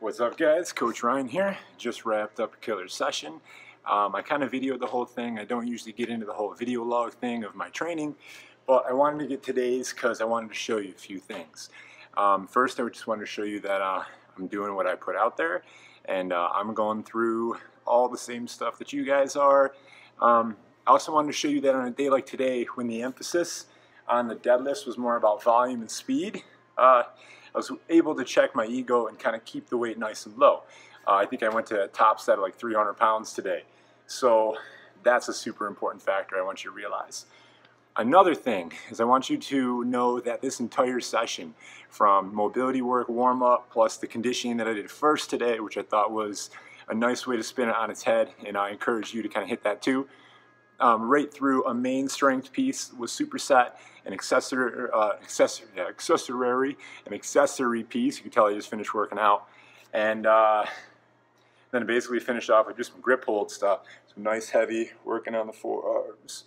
What's up, guys? Coach Ryan here. Just wrapped up a killer session. I kind of videoed the whole thing. I don't usually get into the whole video log thing of my training, but I wanted to get today's because I wanted to show you a few things. First, I just wanted to show you that I'm doing what I put out there, and I'm going through all the same stuff that you guys are. I also wanted to show you that on a day like today, when the emphasis on the deadlifts was more about volume and speed, I was able to check my ego and kind of keep the weight nice and low. I think I went to a top set of like 300 pounds today. So that's a super important factor I want you to realize. Another thing is I want you to know that this entire session, from mobility work, warm-up, plus the conditioning that I did first today, which I thought was a nice way to spin it on its head, and I encourage you to kind of hit that too. Right through a main strength piece was superset, an accessory piece. You can tell I just finished working out, and then basically finished off with just some grip hold stuff, some nice heavy working on the forearms,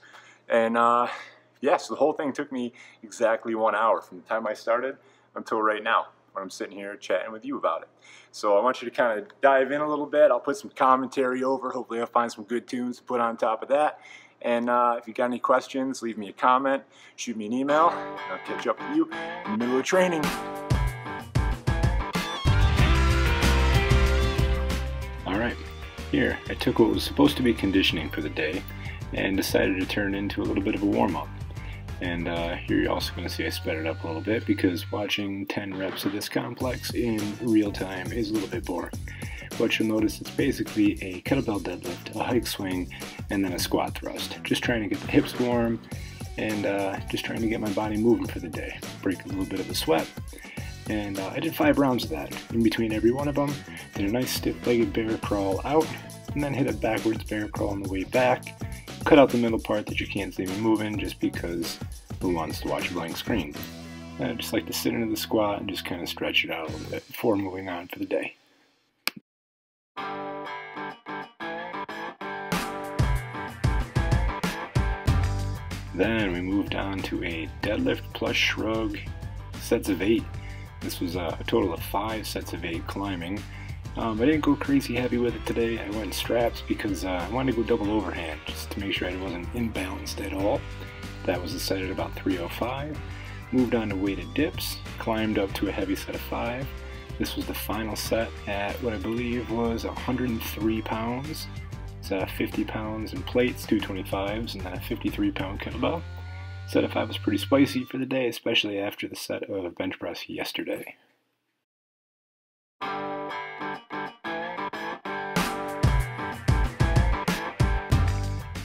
and yeah, so the whole thing took me exactly 1 hour from the time I started until right now, when I'm sitting here chatting with you about it. So I want you to kind of dive in a little bit. I'll put some commentary over. Hopefully I'll find some good tunes to put on top of that. And if you got any questions, leave me a comment, shoot me an email, and I'll catch up with you in the middle of training. Alright, here I took what was supposed to be conditioning for the day and decided to turn it into a little bit of a warm-up. And here you're also going to see I sped it up a little bit because watching 10 reps of this complex in real time is a little bit boring. But you'll notice it's basically a kettlebell deadlift, a hike swing, and then a squat thrust. Just trying to get the hips warm and just trying to get my body moving for the day. Break a little bit of the sweat. And I did 5 rounds of that. In between every one of them, did a nice stiff-legged bear crawl out, and then hit a backwards bear crawl on the way back. Cut out the middle part that you can't see me moving just because who wants to watch a blank screen. I just like to sit into the squat and just kind of stretch it out a little bit before moving on for the day. Then we moved on to a deadlift plus shrug, sets of 8. This was a total of 5 sets of 8 climbing. I didn't go crazy heavy with it today. I went straps because I wanted to go double overhand just to make sure I wasn't imbalanced at all. That was a set at about 305. Moved on to weighted dips, climbed up to a heavy set of 5. This was the final set at what I believe was 103 pounds. It's 50 pounds in plates, 225s, and then a 53-pound kettlebell. Set of 5 was pretty spicy for the day, especially after the set of bench press yesterday.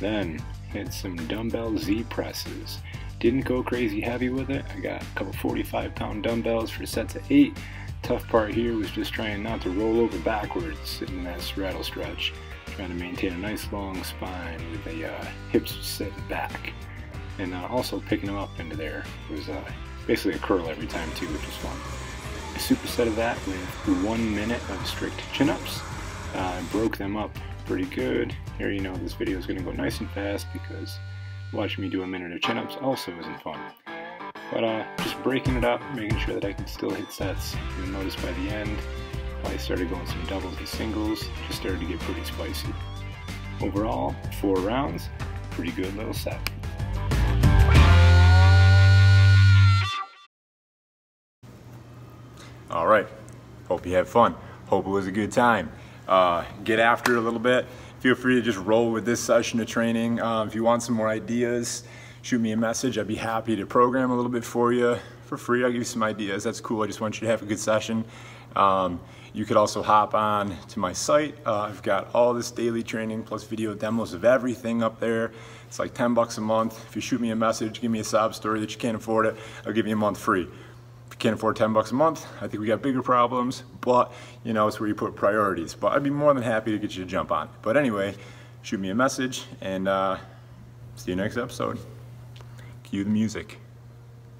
Then hit some dumbbell Z presses. Didn't go crazy heavy with it. I got a couple 45-pound dumbbells for sets of 8. Tough part here was just trying not to roll over backwards, sitting in that straddle stretch. Trying to maintain a nice long spine with the hips set back. And also picking them up into there. It was basically a curl every time too, which was fun. A superset of that with 1 minute of strict chin-ups. Broke them up pretty good. Here you know this video is going to go nice and fast because watching me do a minute of chin-ups also isn't fun. But just breaking it up, making sure that I can still hit sets. You'll notice by the end, I started going some doubles and singles, just started to get pretty spicy. Overall, 4 rounds, pretty good little set. Alright, hope you had fun. Hope it was a good time. Get after it a little bit. Feel free to just roll with this session of training. If you want some more ideas, shoot me a message. I'd be happy to program a little bit for you for free. I'll give you some ideas. That's cool. I just want you to have a good session. You could also hop on to my site. I've got all this daily training plus video demos of everything up there. It's like 10 bucks a month. If you shoot me a message, give me a sob story that you can't afford it, I'll give you a month free. If you can't afford 10 bucks a month, I think we got bigger problems, but you know, it's where you put priorities. But I'd be more than happy to get you to jump on. But anyway, shoot me a message and see you next episode. Cue the music.